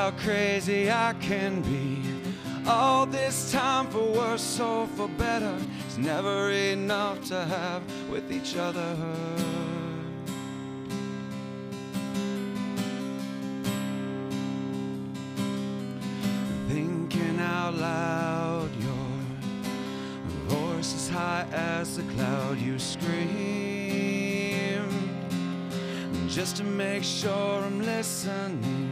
how crazy I can be. All this time, for worse or for better, it's never enough to have with each other. Thinking out loud, your voice is high as the cloud. You scream just to make sure I'm listening.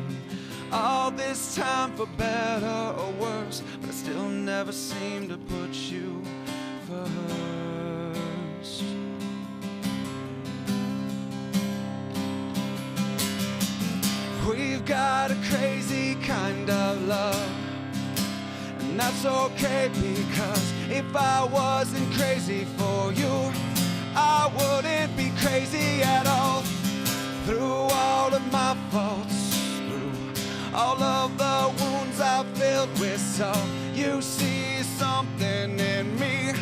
All this time, for better or worse, but I still never seem to put you first. We've got a crazy kind of love, and that's okay, because if I wasn't crazy for you, I wouldn't be crazy at all. Through all of my faults, all of the wounds I've filled with salt, you see something in me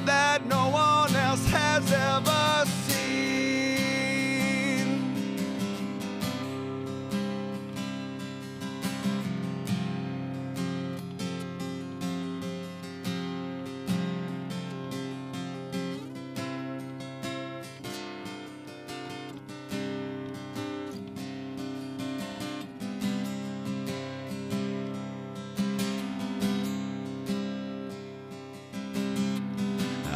that no one else has ever seen.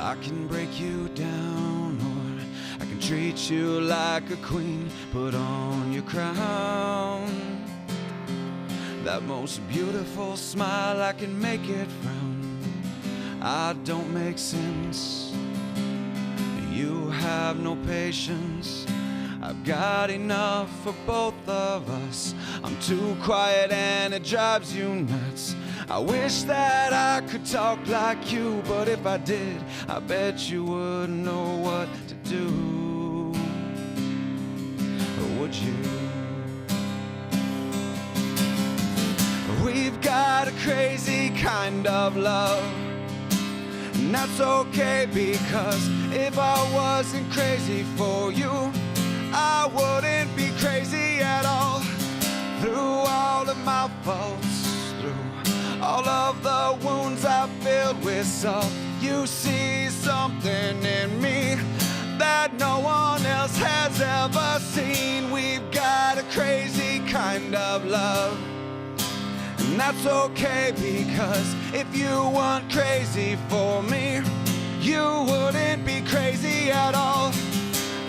I can break you down, or I can treat you like a queen. Put on your crown, that most beautiful smile, I can make it frown. I don't make sense, you have no patience. I've got enough for both of us. I'm too quiet and it drives you nuts. I wish that I could talk like you, but if I did, I bet you wouldn't know what to do. Or would you? We've got a crazy kind of love, and that's okay, because if I wasn't crazy for you, I wouldn't be crazy at all. Through all of my faults, through all of the wounds I've filled with salt, you see something in me that no one else has ever seen. We've got a crazy kind of love, and that's okay, because if you weren't crazy for me, you wouldn't be crazy at all.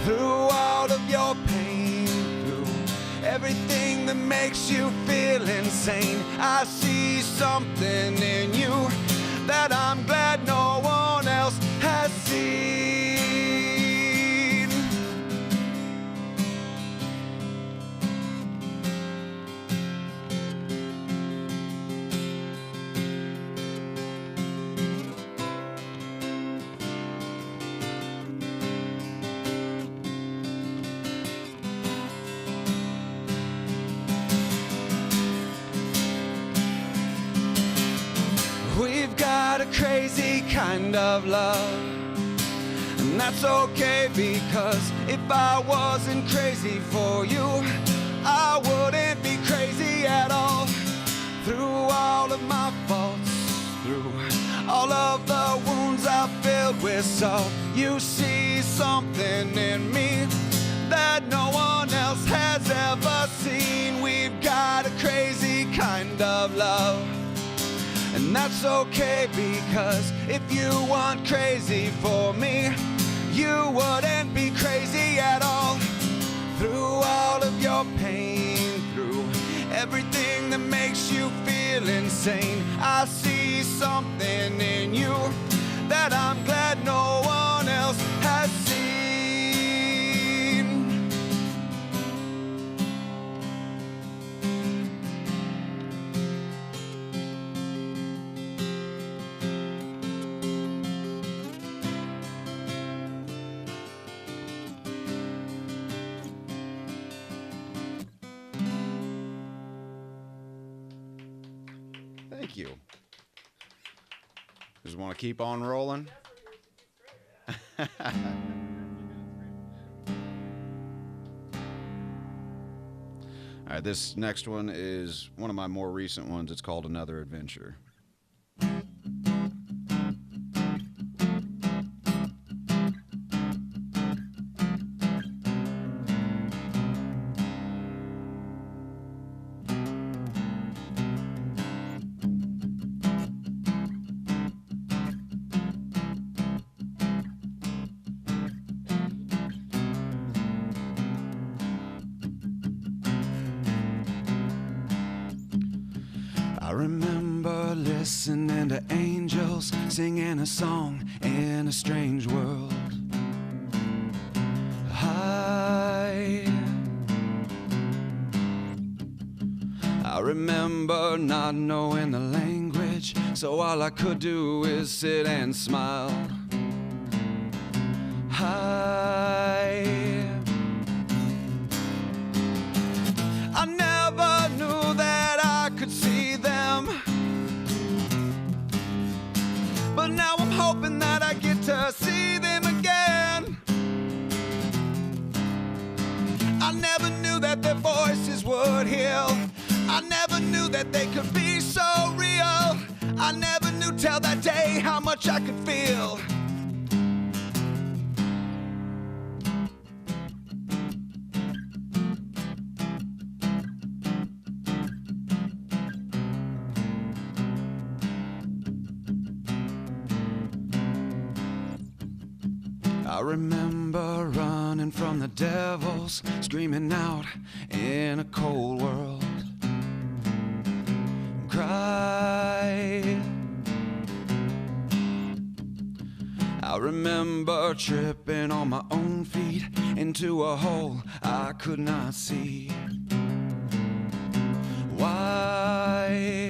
Through all of your pain, through everything that makes you feel insane, I see something in you that I'm glad no one else has seen. We've got a crazy kind of love, and that's okay, because if I wasn't crazy for you, I wouldn't be crazy at all. Through all of my faults, through all of the wounds I've filled with salt, you see something in me that no one else has ever seen. We've got a crazy kind of love, and that's okay, because if you weren't crazy for me, you wouldn't be crazy at all. Through all of your pain, through everything that makes you feel insane, I see something in you that I'm glad no one else has seen. Thank you. Just want to keep on rolling. All right, this next one is one of my more recent ones. It's called Another Adventure. I remember listening to angels singing a song in a strange world. I remember not knowing the language, so all I could do is sit and smile. I never knew that I could see them, but now I'm hoping that I get to see them again. I never knew that their voices would heal. I never knew that they could be so real. I never knew till that day how much I could feel. I remember running from the devils, screaming out in a cold world. Cry. I remember tripping on my own feet into a hole I could not see. Why?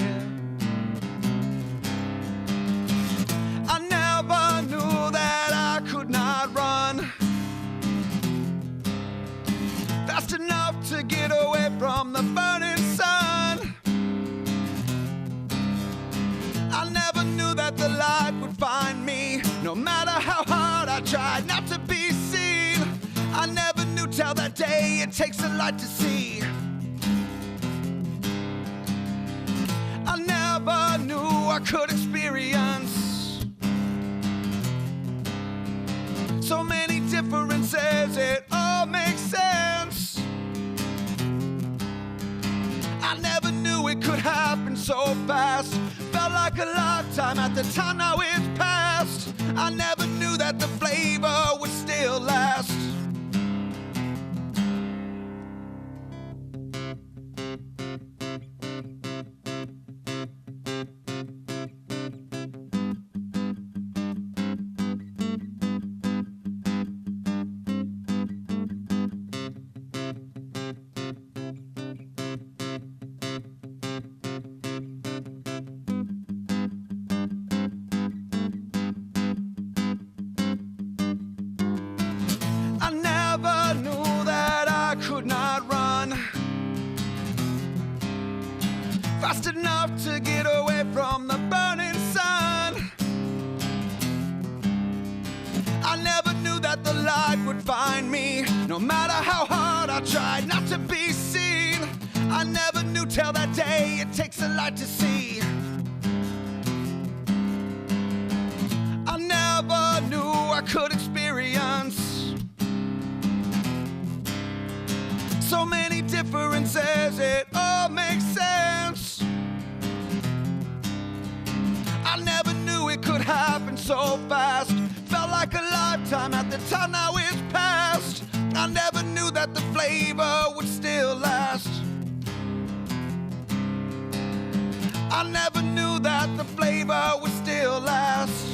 I never knew that I could not run fast enough to get away from the burning sun. I never knew that the light would find me, no matter how hard I tried not to be seen. I never knew till that day it takes a light to see. I never knew I could experience so many differences, it all makes sense. I never knew it could happen so fast. Felt like a lifetime at the time, now it's past. I never knew that the flavor would still last. I never knew that I could not run fast enough to get away from the burning sun. I never knew that the light would find me, no matter how hard I tried not to be seen. I never knew till that day it takes a light to see. I never knew I could experience so many differences, it all makes sense. I never knew it could happen so fast. Felt like a lifetime at the time, now it's past. I never knew that the flavor would still last. I never knew that the flavor would still last.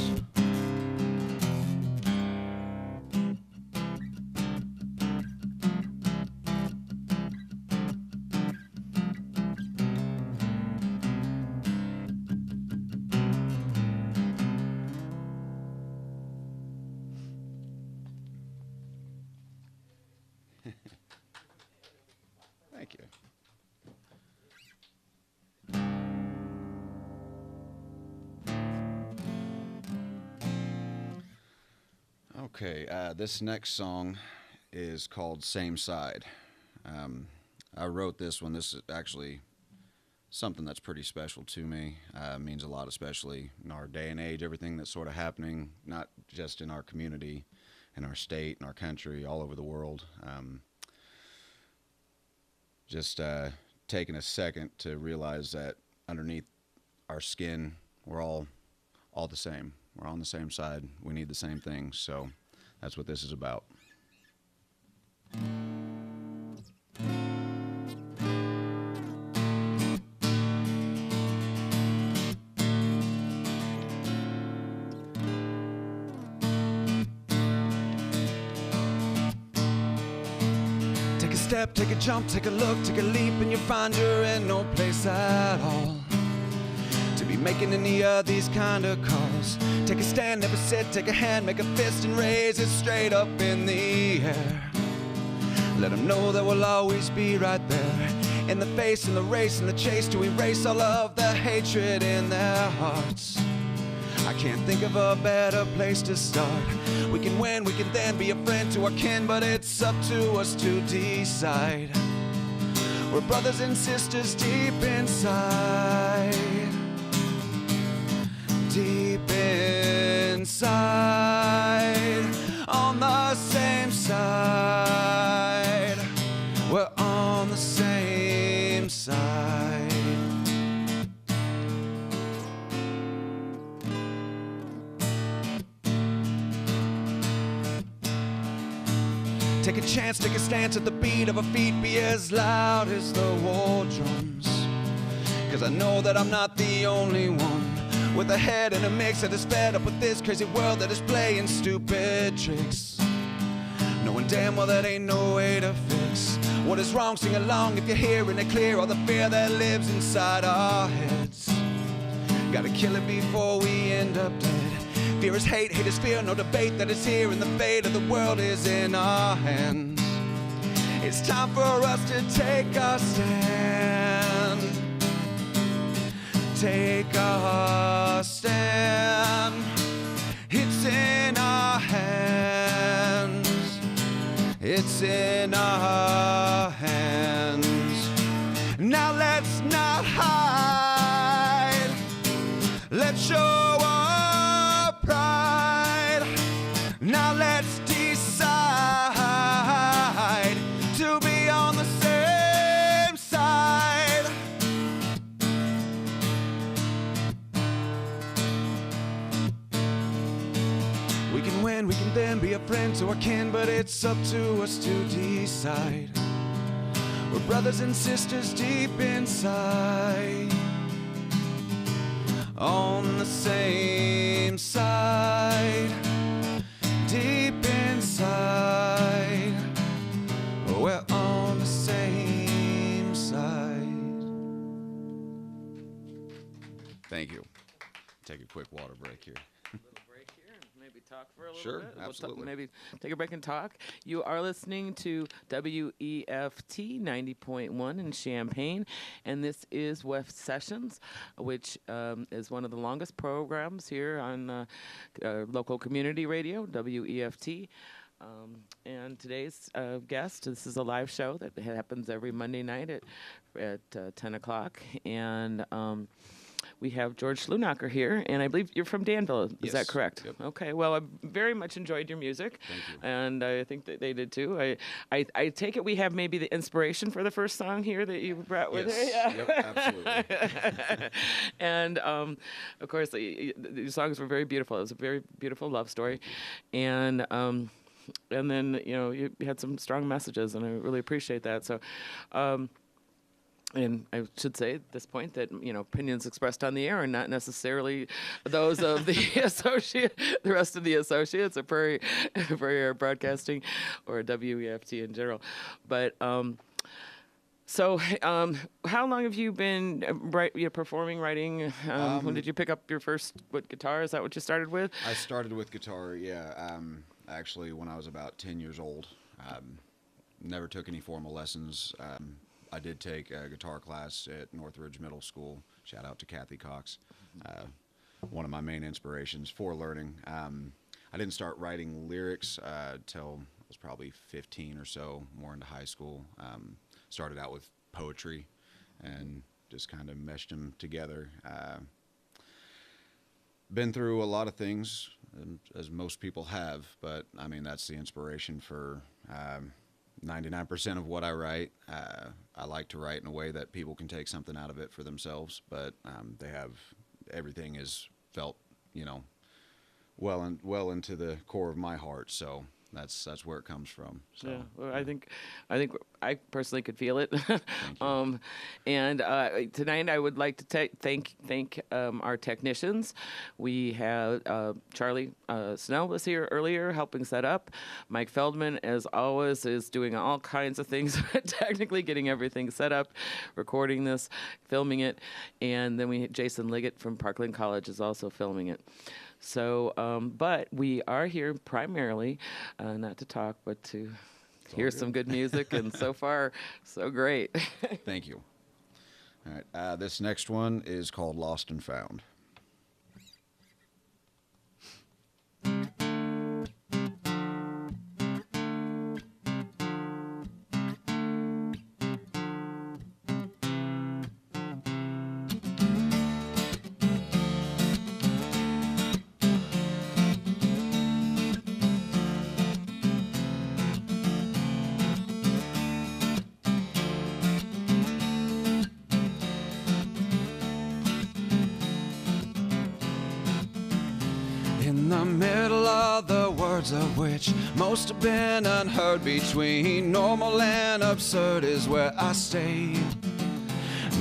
Thank you. Okay, this next song is called Same Side. I wrote this one. This is actually something that's pretty special to me. Means a lot, especially in our day and age. Everything that's sort of happening, not just in our community, in our state, in our country, all over the world. Just taking a second to realize that underneath our skin, we're all the same. We're on the same side. We need the same things. So that's what this is about. Take a step, take a jump, take a look, take a leap, and you find you're in no place at all to be making any of these kind of calls. Take a stand, never sit, take a hand, make a fist and raise it straight up in the air. Let them know that we'll always be right there, in the face, in the race, in the chase, to erase all of the hatred in their hearts. I can't think of a better place to start. We can win, we can then be a friend to our kin, but it's up to us to decide. We're brothers and sisters deep inside. Deep inside. On the same side. We're on the same side. Take a chance, take a stance at the beat of a feet, be as loud as the war drums. Cause I know that I'm not the only one with a head and a mix that is fed up with this crazy world that is playing stupid tricks. Knowing damn well that ain't no way to fix what is wrong. Sing along if you're hearing it clear, all the fear that lives inside our heads. Gotta kill it before we end up dead. Fear is hate, hate is fear, no debate that is here, and the fate of the world is in our hands. It's time for us to take a stand. Take a stand. It's in our hands. It's in our hands. Now let's not hide. Let's show our pride. Now let's decide to be on the same side. We can win, we can then be a friend to our kin, but it's up to us to decide. We're brothers and sisters deep inside. On the same side. Deep inside. We're on the same side. Thank you. Take a quick water break here. Break here and maybe talk for a little Sure, bit. absolutely. Maybe take a break and talk. You are listening to WEFT 90.1 in Champaign, and this is WEF Sessions, which is one of the longest programs here on local community radio, WEFT. And today's guest, this is a live show that happens every Monday night at 10 o'clock, and we have George Schlunacher here, and I believe you're from Danville. Is Yes. that correct? Yep. Okay. Well, I very much enjoyed your music. Thank you. And I think that they did too. I take it we have maybe the inspiration for the first song here that you brought with Yes. you. Yeah. Yep, absolutely. And of course, the songs were very beautiful. It was a very beautiful love story, and then you had some strong messages, and I really appreciate that. So. And I should say at this point that opinions expressed on the air are not necessarily those of the the rest of the associates, or Prairie Air Broadcasting, or WEFT in general. But so how long have you been performing, writing? When did you pick up your first guitar? Is that what you started with? I started with guitar, yeah. Actually, when I was about 10 years old. Never took any formal lessons. I did take a guitar class at Northridge Middle School. Shout out to Kathy Cox, one of my main inspirations for learning. I didn't start writing lyrics till I was probably 15 or so, more into high school. started out with poetry and just kind of meshed them together. Been through a lot of things, as most people have, but I mean, that's the inspiration for 99% of what I write. I like to write in a way that people can take something out of it for themselves, but everything is felt, well into the core of my heart. So that's where it comes from. So, Yeah, well, I think I personally could feel it. you. And tonight I would like to thank our technicians. We had Charlie Snell was here earlier helping set up. Mike Feldman, as always, is doing all kinds of things, technically getting everything set up, recording this, filming it, and then Jason Liggett from Parkland College is also filming it. So, but we are here primarily not to talk, but to hear some good music, and so far, so great. Thank you. All right, this next one is called Lost and Found. In the middle of the words of which most have been unheard, between normal and absurd is where I stay.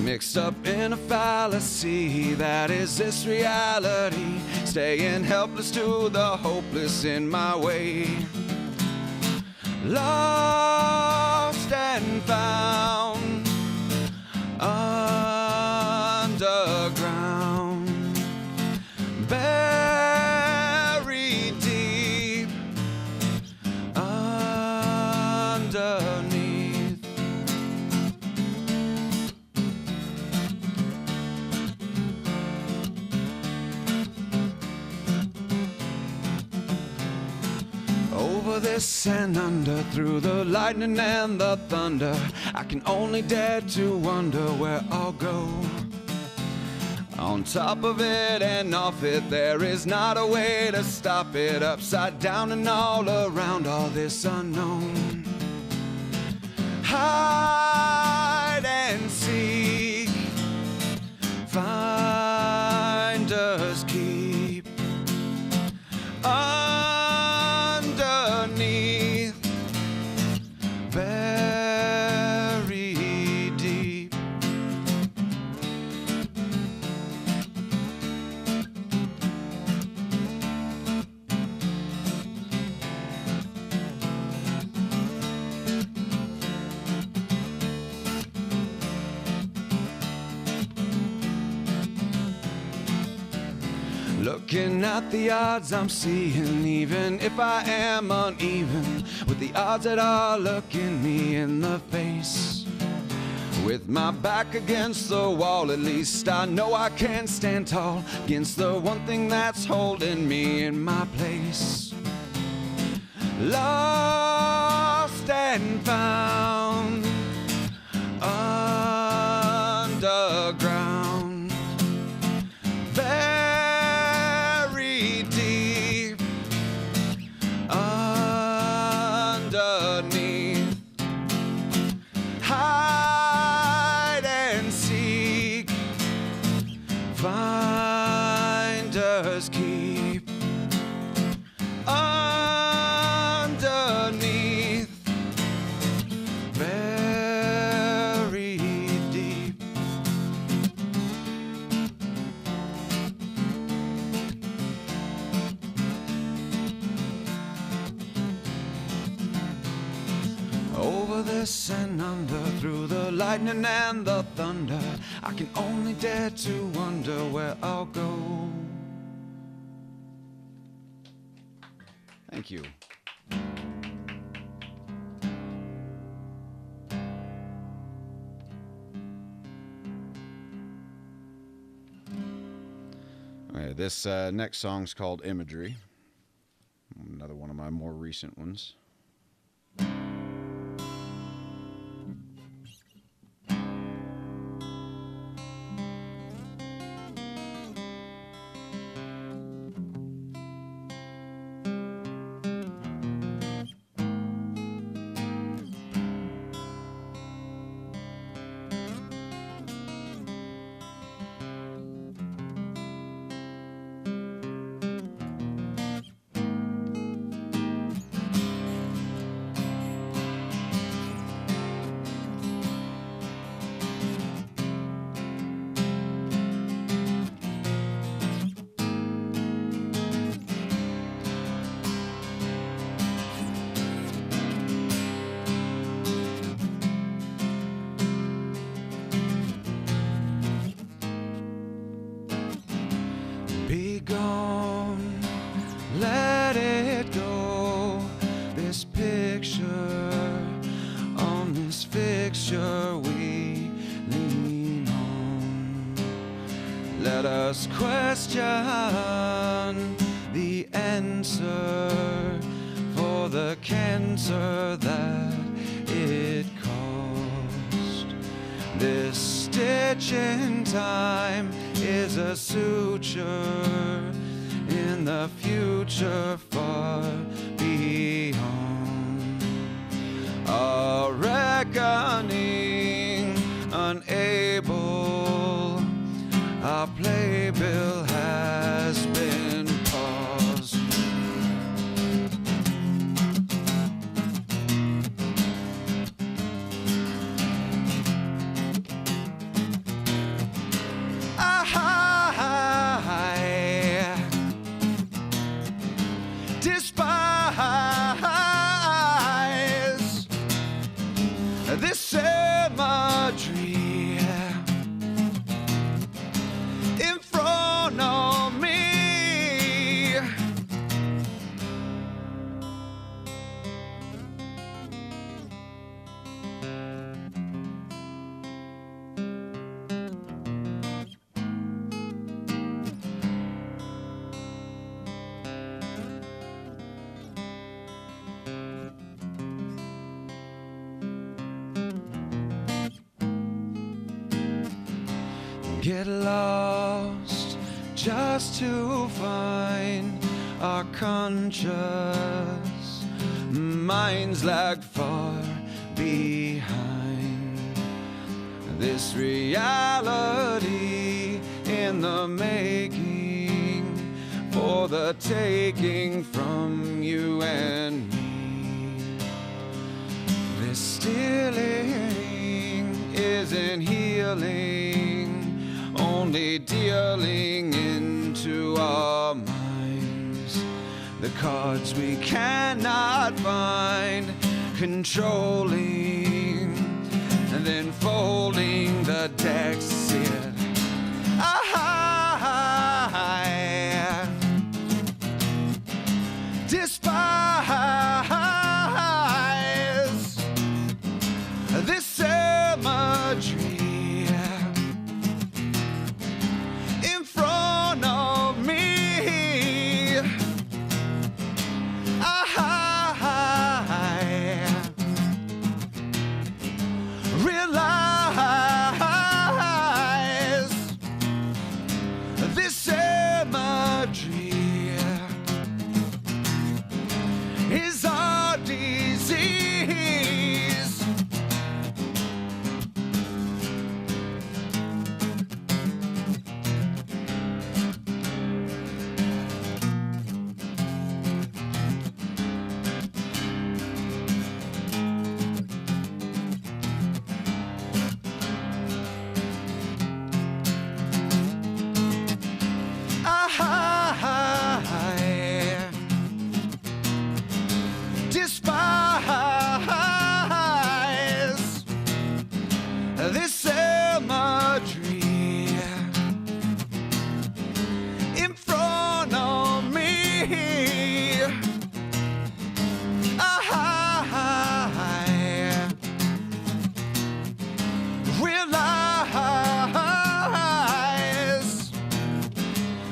Mixed up in a fallacy that is this reality, staying helpless to the hopeless in my way. Lost and found underground, buried deep underneath. Over this and under, through the lightning and the thunder, I can only dare to wonder where I'll go. On top of it and off it, there is not a way to stop it. Upside down and all around, all this unknown. Hide and seek, finders keep. Underneath, buried deep. Looking at the odds I'm seeing, even if I am uneven with the odds that are looking me in the face. With my back against the wall, at least I know I can stand tall against the one thing that's holding me in my place. Lost and found underground, buried deep underneath. Hide and seek, finders keep. Underneath, buried deep. Over this and under, through the lightning and the thunder, I can only dare to wonder where I'll go. Thank you. All right, this next song's called Imagery. Another one of my more recent ones. Just question the answer for the cancer that it caused. This stitch in time is a suture in the future far beyond. A reckoning unable, our playbill has been paused. I despise this symmetry in front of me. Get lost just to find our conscious minds lag far behind. This reality in the making, for the taking from you and me. This stealing isn't healing, only dealing into our minds the cards we cannot find, controlling and then folding the decks. I despise this symmetry in front of me. I realize this symmetry is our disease. I despise this symmetry in front of me. I realize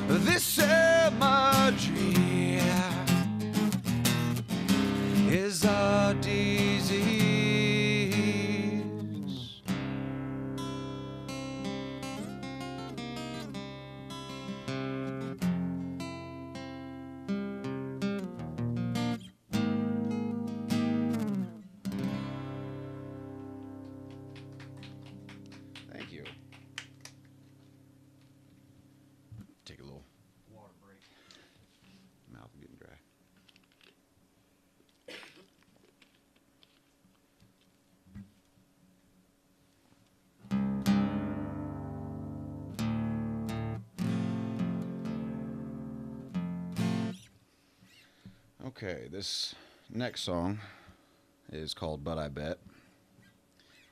this symmetry is our disease. Thank you. Take a little Water break. mouth getting dry. Okay, this next song is called But I Bet.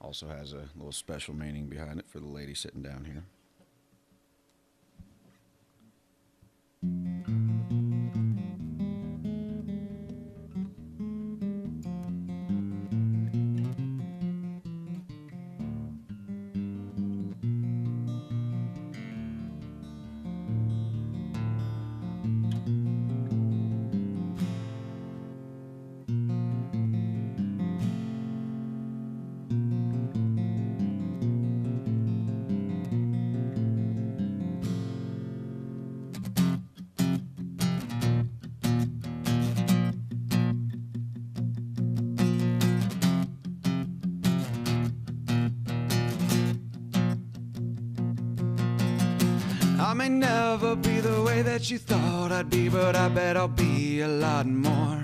Also has a little special meaning behind it for the lady sitting down here. I may never be the way that you thought I'd be, but I bet I'll be a lot more.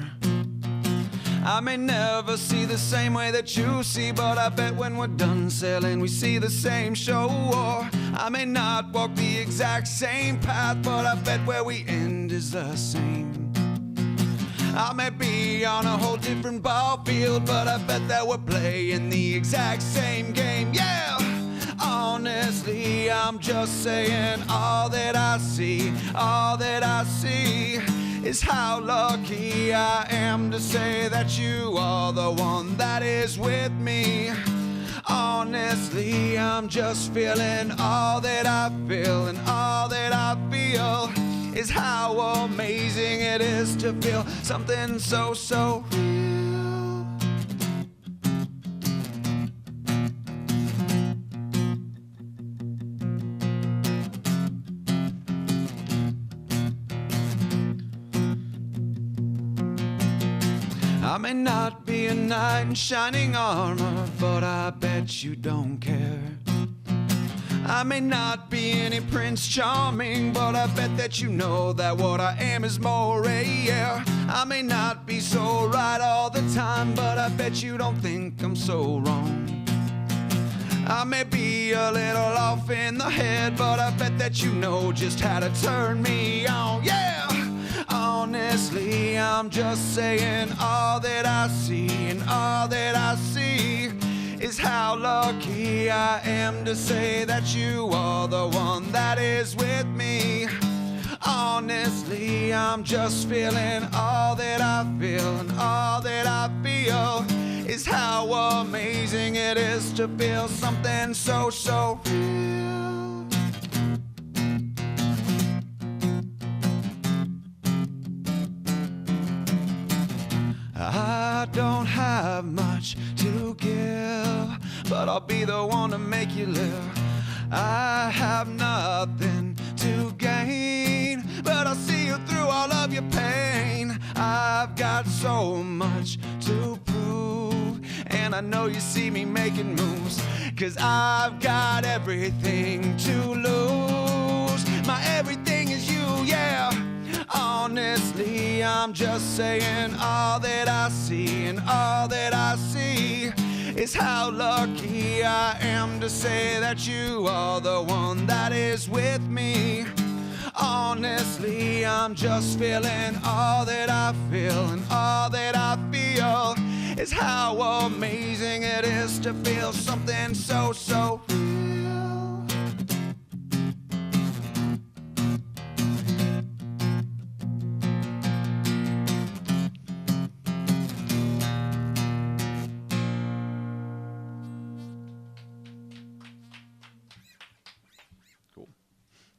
I may never see the same way that you see, but I bet when we're done sailing we see the same shore. I may not walk the exact same path, but I bet where we end is the same. I may be on a whole different ball field, but I bet that we're playing the exact same game. Yeah! Honestly, I'm just saying all that I see is how lucky I am to say that you are the one that is with me. Honestly, I'm just feeling all that I feel, and all that I feel is how amazing it is to feel something so, so real. I may not be a knight in shining armor, but I bet you don't care. I may not be any Prince Charming, but I bet that you know that what I am is more rare. I may not be so right all the time, but I bet you don't think I'm so wrong. I may be a little off in the head, but I bet that you know just how to turn me on. Yeah! Honestly, I'm just saying all that I see, and all that I see is how lucky I am to say that you are the one that is with me. Honestly, I'm just feeling all that I feel, and all that I feel is how amazing it is to feel something so, so real. I don't have much to give, but I'll be the one to make you live. I have nothing to gain, but I'll see you through all of your pain. I've got so much to prove, and I know you see me making moves, 'cause I've got everything to lose. My everything is you, yeah. Honestly, I'm just saying all that I see, and all that I see is how lucky I am to say that you are the one that is with me. Honestly, I'm just feeling all that I feel, and all that I feel is how amazing it is to feel something so, so real.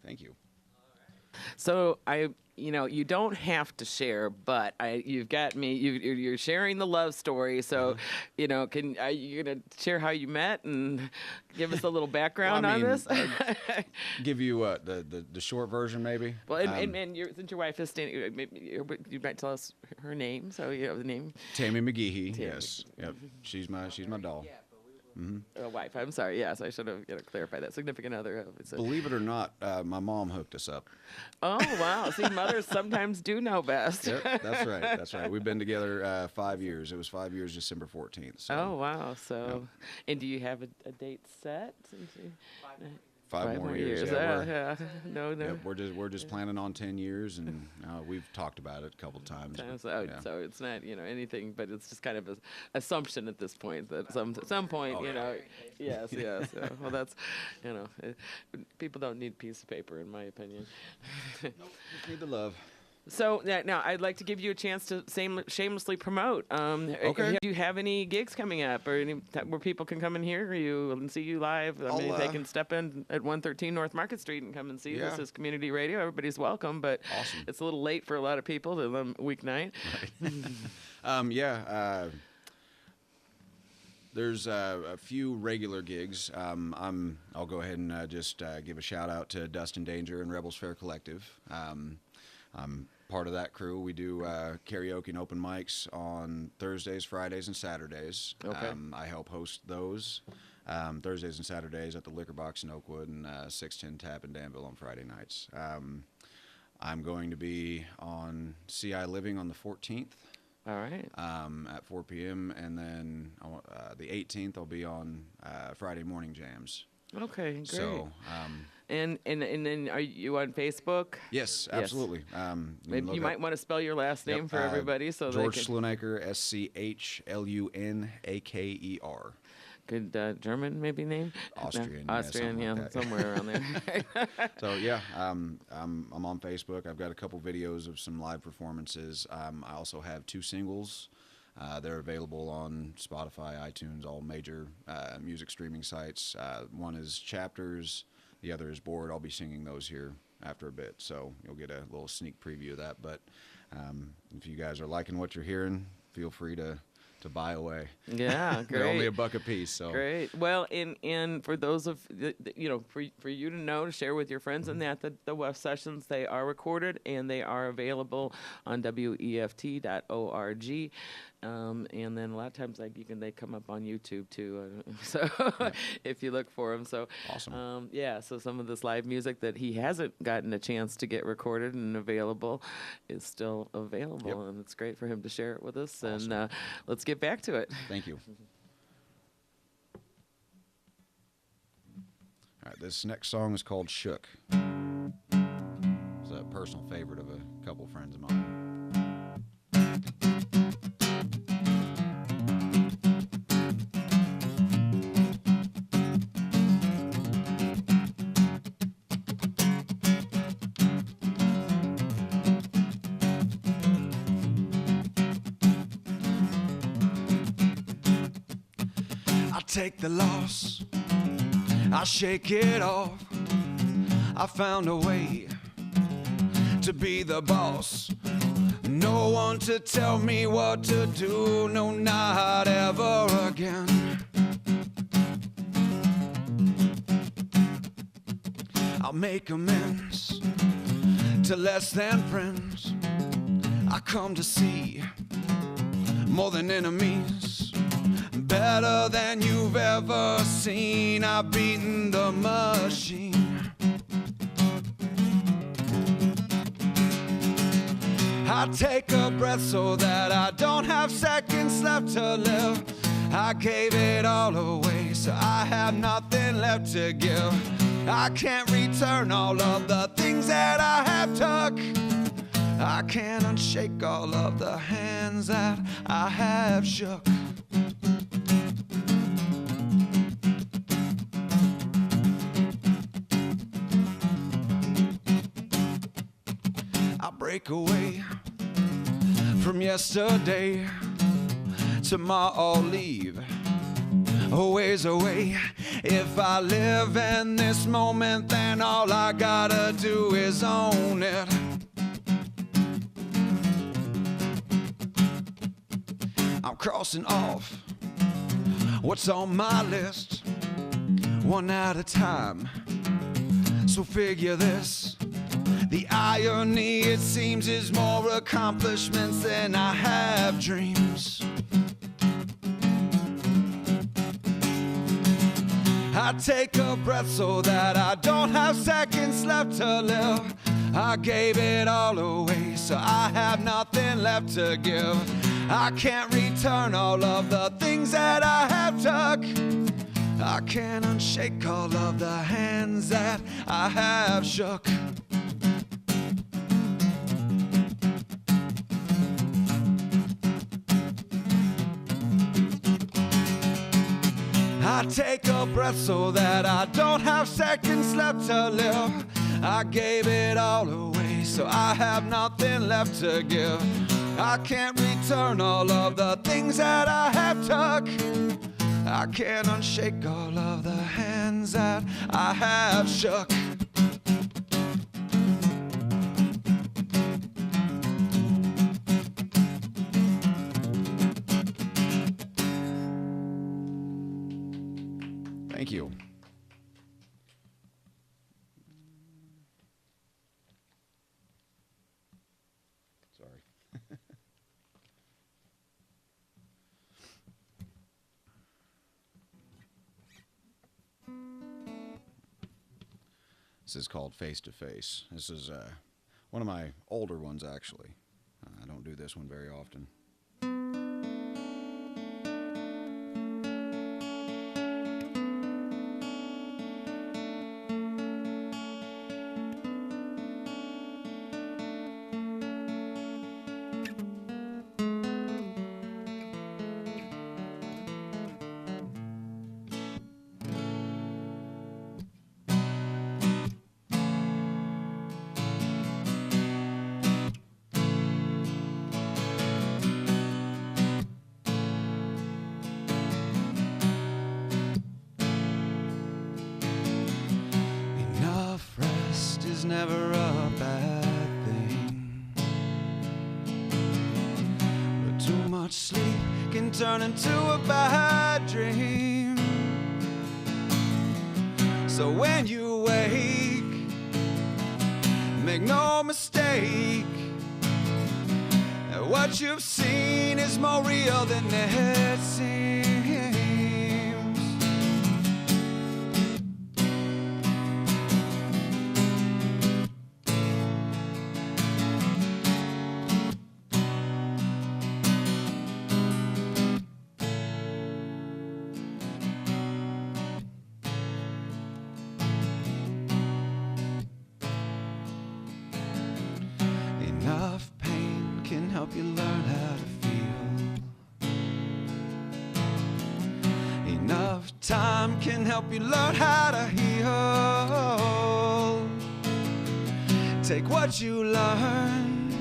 Thank you. So you don't have to share, but you've got me. You're sharing the love story. So, are you gonna share how you met and give us a little background on this? Give you the short version, maybe. Well, and since your wife is standing, maybe you might tell us her name. So you have the name. Tammy McGeehee. Yes. Yep. She's my doll. Wife. I'm sorry. Yes, I should have clarified that. Significant other. Believe it or not, my mom hooked us up. Oh wow! See, mothers sometimes do know best. Yep, that's right. That's right. We've been together 5 years. It was 5 years, December 14th. So. Oh wow! So, and do you have a date set? Five more years. Yeah, no. Yeah, we're just planning on 10 years, and we've talked about it a couple times. So it's not anything, but it's just kind of an assumption at this point that at some point yes. Well, that's people don't need a piece of paper, in my opinion. Nope, just need the love. So now I'd like to give you a chance to shamelessly promote. Okay. Do you have any gigs coming up, or where people can come in here and see you live? They can step in at 113 North Market Street and come and see you. This is community radio. Everybody's welcome, but awesome. It's a little late for a lot of people to weeknight. Right. There's a few regular gigs. I'll go ahead and just give a shout out to Dust and Danger and Rebels Fair Collective. I'm part of that crew. We do karaoke and open mics on Thursdays, Fridays, and Saturdays. Okay. I help host those Thursdays and Saturdays at the Liquor Box in Oakwood and 610 Tap in Danville on Friday nights. I'm going to be on CI Living on the 14th. All right. At 4 p.m. and then the 18th I'll be on Friday Morning Jams. Okay, great. So, and then are you on Facebook? yes, absolutely. Maybe you might want to spell your last name for everybody so George they can. Schlunaker, SCHLUNAKER. Good German maybe name? Austrian, No, Austrian, something yeah, like that. somewhere around there. So yeah, I'm on Facebook. I've got a couple videos of some live performances. I also have 2 singles. They're available on Spotify, iTunes, all major music streaming sites. One is Chapters, the other is Bored. I'll be singing those here after a bit, so you'll get a little sneak preview of that. But if you guys are liking what you're hearing, feel free to buy away. Yeah, They're only great. $1 a piece, so Great. Well, and for those of for you to know, to share with your friends, and that the WEF sessions, they are recorded and they are available on weft.org. And then a lot of times, they come up on YouTube too. So if you look for them, so Awesome. so some of this live music that he hasn't gotten a chance to get recorded and available is still available, Yep. and it's great for him to share it with us. Awesome. And let's get back to it. Thank you. All right, this next song is called Shook. It's a personal favorite of a couple friends of mine. I take the loss, I shake it off. I found a way to be the boss. No one to tell me what to do, no, not ever again. I'll make amends to less than friends. I come to see more than enemies, better than you've ever seen. I've beaten the machine. I take a breath so that I don't have seconds left to live. I gave it all away, so I have nothing left to give. I can't return all of the things that I have took. I can't unshake all of the hands that I have shook. I break away from yesterday. Tomorrow I'll leave a ways away. If I live in this moment, then all I gotta do is own it. I'm crossing off what's on my list, one at a time. So figure this. The irony, it seems, is more accomplishments than I have dreams. I take a breath so that I don't have seconds left to live. I gave it all away, so I have nothing left to give. I can't return all of the things that I have took. I can't unshake all of the hands that I have shook. I take a breath so that I don't have seconds left to live. I gave it all away, so I have nothing left to give. I can't return all of the things that I have took. I can't unshake all of the hands that I have shook. Thank you. This is called Face to Face. This is one of my older ones, actually. I don't do this one very often. Enough rest is never a bad thing, but too much sleep can turn into a bad dream. So when you wake, make no mistake, that what you've seen is more real than it seems. Enough pain can help you learn how to feel. Enough time can help you learn how to heal. Take what you learn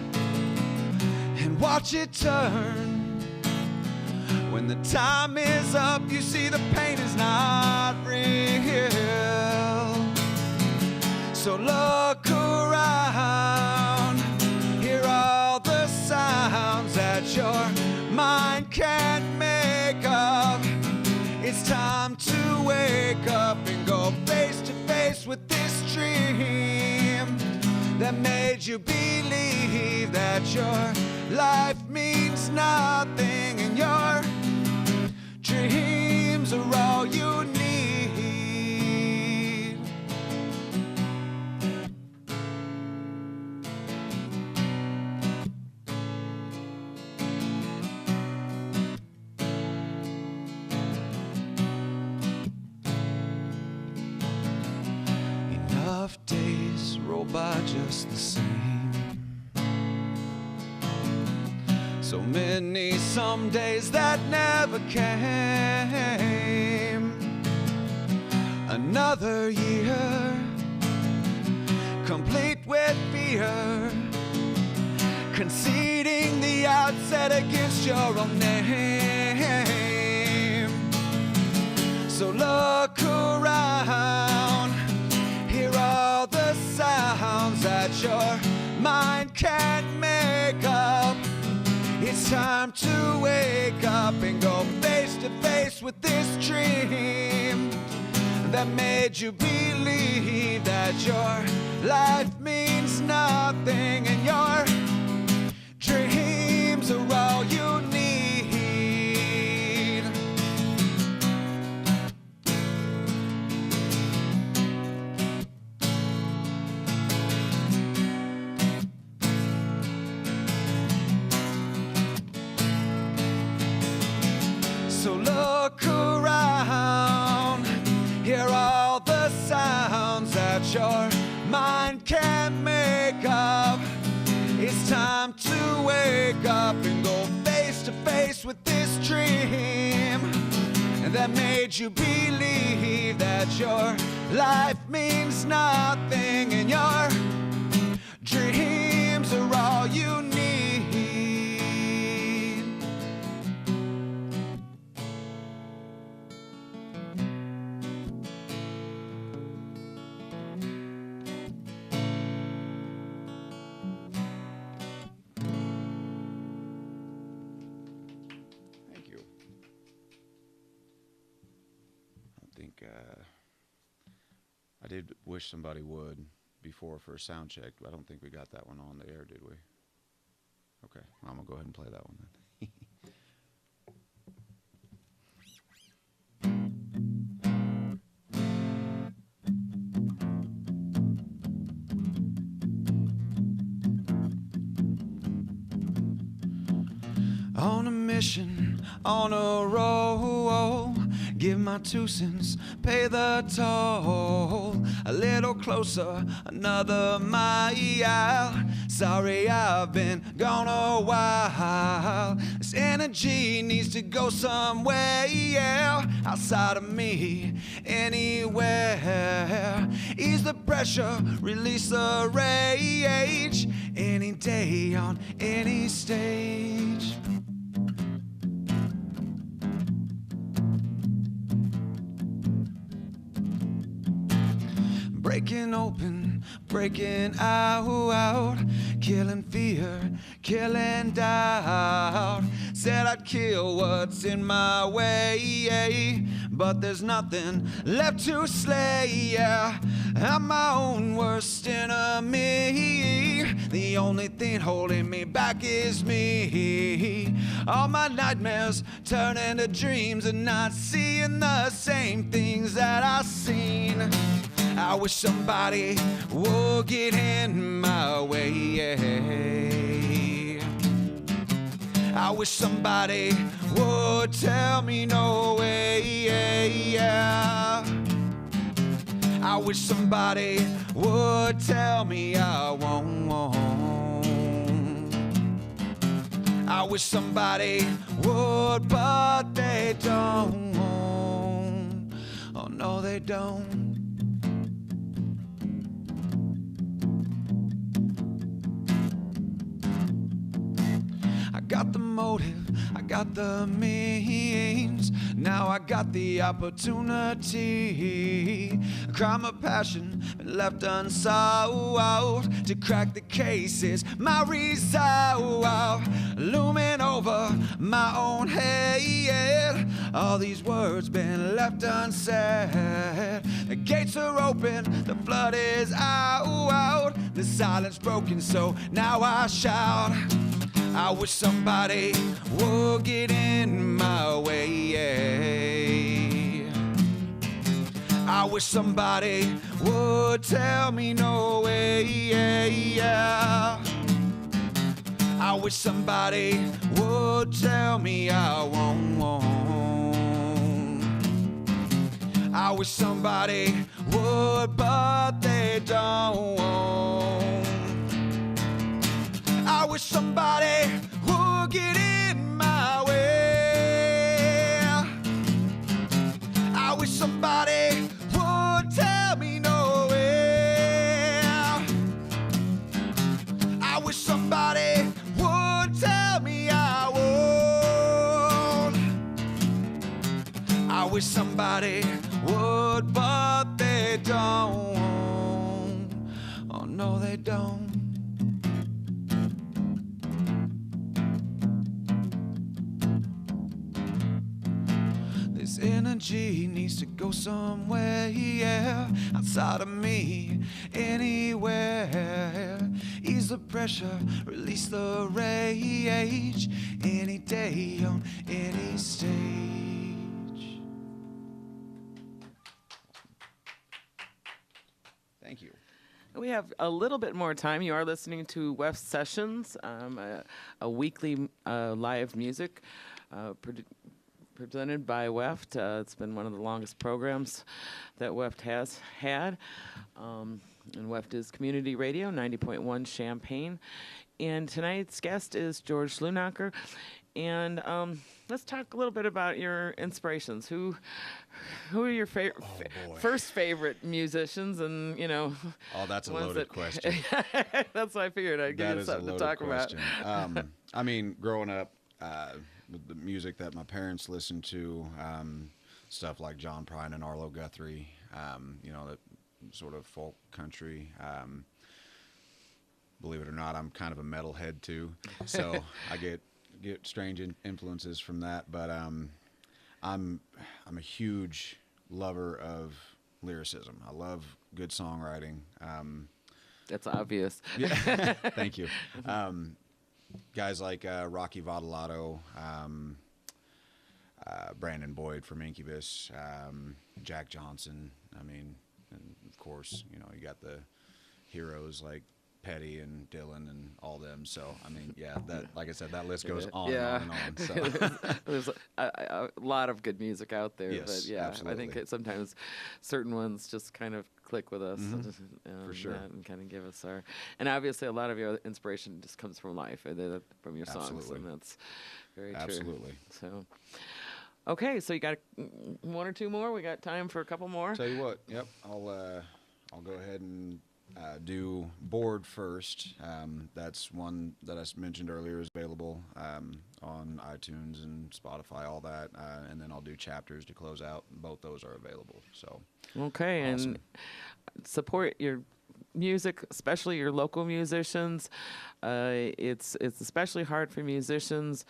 and watch it turn. When the time is up, you see the pain is not real. So look around, hear all the sounds that your mind can't make up. It's time to wake up and go face to face with this dream that made you believe that your life means nothing and your dreams are all you need. Enough days roll by just the same. So many some days that never came. Another year complete with fear, conceding the outset against your own name. So look around, hear all the sounds that your mind can't make up. It's time to wake up and go face to face with this dream that made you believe that your life means nothing and your dreams are all you need. So look around, hear all the sounds that your mind can't make up. It's time to wake up and go face to face with this dream that made you believe that your life means nothing and your dreams are all you need. Thank you. I think I did wish somebody would before for a sound check, but I don't think we got that one on the air, did we? Okay, I'm gonna go ahead and play that one then. On a mission, on a roll, give my 2 cents, pay the toll. A little closer, another mile. Sorry I've been gone a while. This energy needs to go somewhere, yeah, outside of me, anywhere. Ease the pressure, release the rage, any day on any stage. Breaking open, breaking out, killing fear, killing doubt. Said I'd kill what's in my way, but there's nothing left to slay, yeah. I'm my own worst enemy. The only thing holding me back is me. All my nightmares turn into dreams and not seeing the same things that I've seen. I wish somebody would get in my way, yeah. I wish somebody would tell me no way, yeah. I wish somebody would tell me I won't. I wish somebody would, but they don't. Oh no, they don't. I got the motive, I got the means. Now I got the opportunity. A crime of passion been left unsolved. To crack the cases, my resolve looming over my own head. All these words been left unsaid. The gates are open, the flood is out. The silence broken, so now I shout. I wish somebody would get in my way, yeah. I wish somebody would tell me no way, yeah. I wish somebody would tell me I won't. I wish somebody would, but they don't. I wish somebody would get in my way. I wish somebody would tell me no way. I wish somebody would tell me I won't. I wish somebody would, but they don't. Oh no, they don't. This energy needs to go somewhere, yeah, outside of me, anywhere. Ease the pressure, release the rage, any day on any stage. Thank you. We have a little bit more time. You are listening to WEFT Sessions, a weekly live music presented by WEFT. It's been one of the longest programs that WEFT has had. And WEFT is community radio, 90.1 Champaign. And tonight's guest is George Schlunacher. And let's talk a little bit about your inspirations. Who are your first favorite musicians? And Oh, that's a loaded question. That's why I figured I'd give you something to talk about. I mean, growing up, with the music that my parents listened to, stuff like John Prine and Arlo Guthrie, that sort of folk country. Believe it or not, I'm kind of a metalhead too, so I get strange influences from that. But I'm a huge lover of lyricism. I love good songwriting. That's obvious. Yeah, thank you. Guys like Rocky Votolato, Brandon Boyd from Incubus, Jack Johnson. I mean, and of course, you got the heroes like Petty and Dylan and all them. So I mean, yeah, that like I said, that list goes on Yeah. and on and on. So There's a lot of good music out there, Yes, but yeah, I absolutely. think sometimes certain ones just kind of click with us, For sure. and kind of give us our. And obviously, a lot of your inspiration just comes from life, from your songs, Absolutely. and that's very true. Absolutely. So, okay, so you got one or two more. We got time for a couple more. tell you what, yep, I'll go ahead and do Bored first. That's one that I mentioned earlier is available on iTunes and Spotify, all that, and then I'll do Chapters to close out. Both those are available. So Okay, Awesome. and support your music, especially your local musicians. It's especially hard for musicians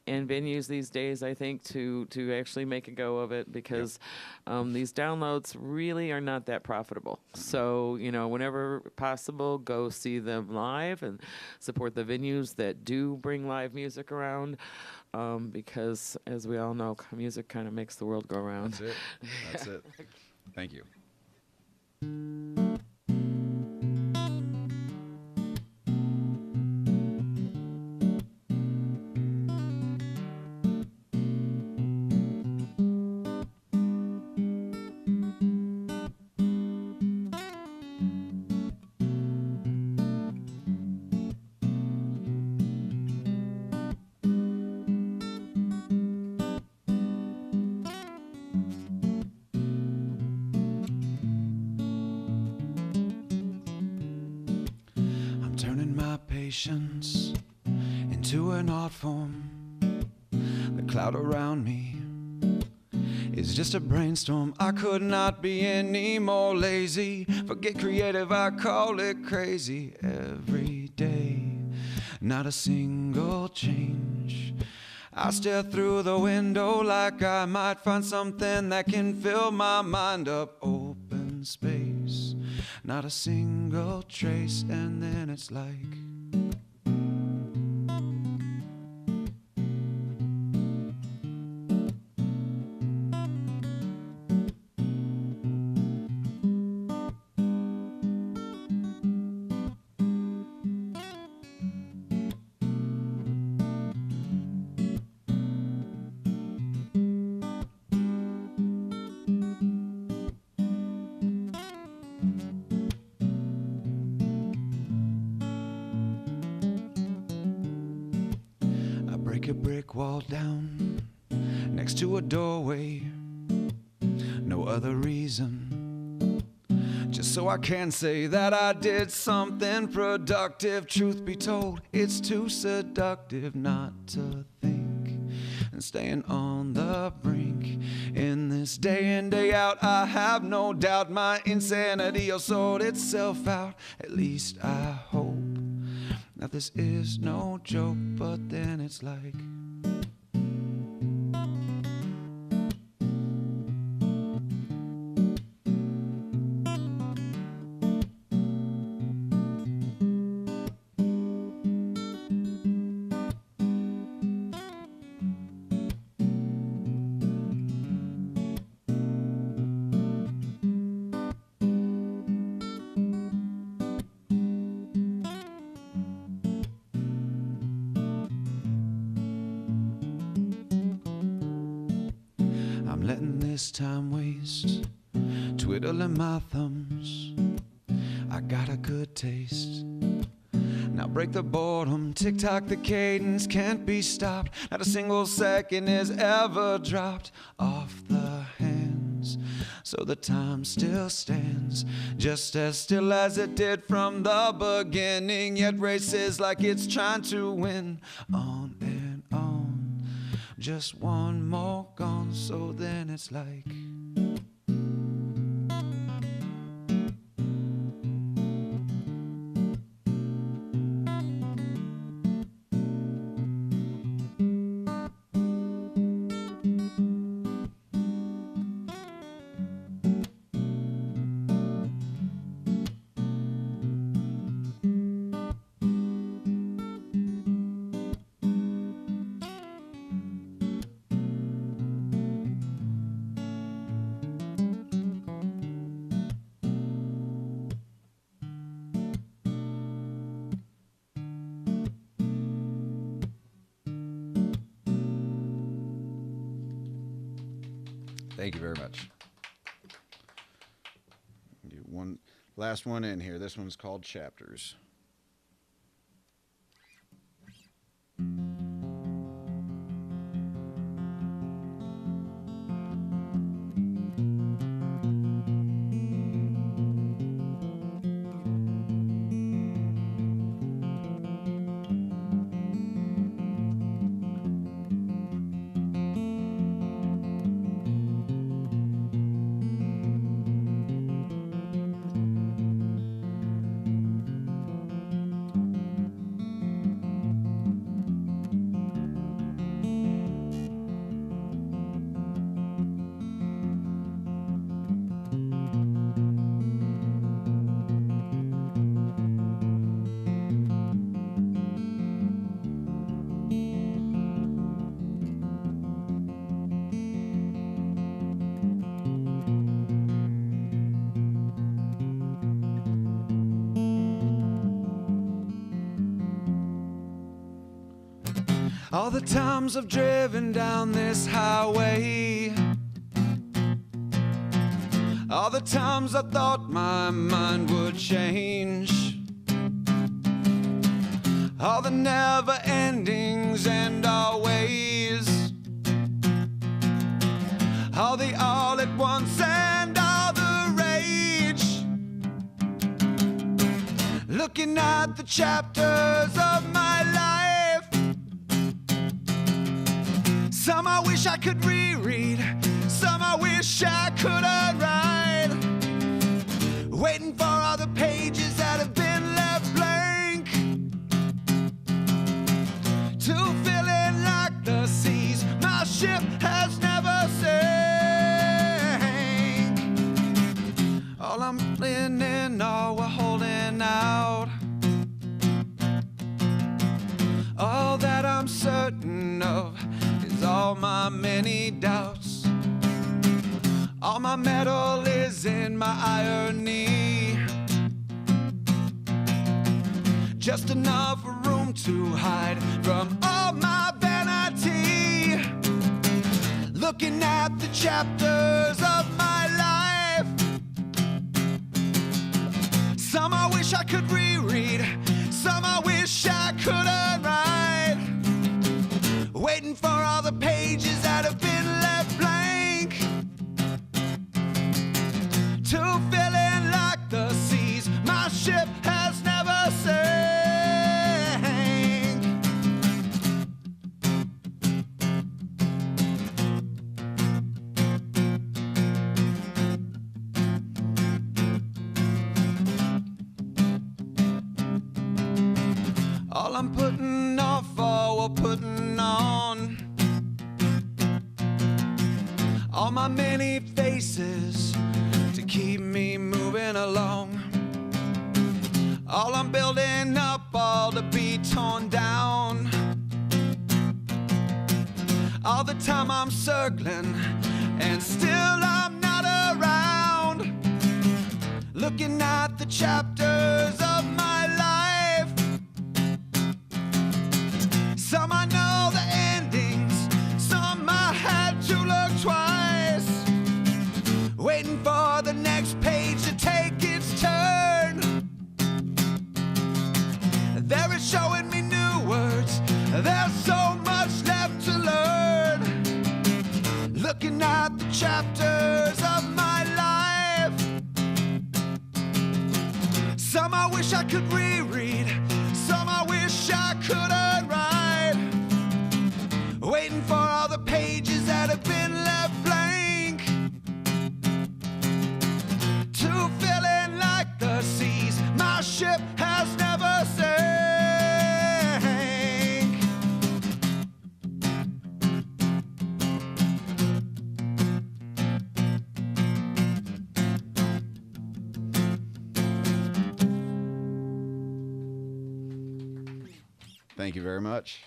and venues these days, I think, to actually make a go of it because these downloads really are not that profitable. So, whenever possible, go see them live and support the venues that do bring live music around because, as we all know, music kind of makes the world go round. that's it. That's it. Thank you. I'm turning my patience into an art form. The cloud around me is just a brainstorm. I could not be any more lazy. Forget creative, I call it crazy. Every day, not a single change. I stare through the window like I might find something that can fill my mind up. Open space, not a single trace, and then it's like I break a brick wall down next to a doorway. No other reason, just so I can say that I did something productive. Truth be told, it's too seductive not to think and staying on the brink. In this day in, day out, I have no doubt my insanity will sort itself out. At least I hope. Now this is no joke, but then it's like I'm letting this time waste, twiddling my thumbs. I got a good taste. Now break the boredom, tick-tock the cadence can't be stopped. Not a single second is ever dropped off the hands. So the time still stands, just as still as it did from the beginning. Yet races like it's trying to win on and on. Just one more gone, so then it's like Thank you very much. Get one last one in here. This one's called Chapters. All the times I've driven down this highway, all the times I thought my mind would change, all the never endings and always, all the all at once and all the rage, looking at the chapters of my life. Some I wish I could reread, some I wish I could unwrite, waiting for all the pages that have been left blank, to fill in like the seas my ship has never sank. All I'm leaning, all we're holding out, all that I'm certain of is all my many doubts. All my metal is in my irony, just enough room to hide from all my vanity, looking at the chapters of my life. Some I wish I could reread, some I wish I could unwrite, waiting for all the pages that have been left blank, to fill in like the seas my ship has never sank. All I'm putting off, all we're putting on, all my many faces to keep me moving along, all I'm building up, all to be torn down, all the time I'm circling and still I'm not around, looking at the chapters of my life. Some I know the endings, some I had to look twice, waiting for the next page to take its turn. There it's showing me new words, there's so much left to learn, looking at the chapters of my life. Some I wish I could reread, some I wish I could unwrite, waiting for all the pages that have been left blank, to fill in like the seas my ship has never sank. Thank you very much.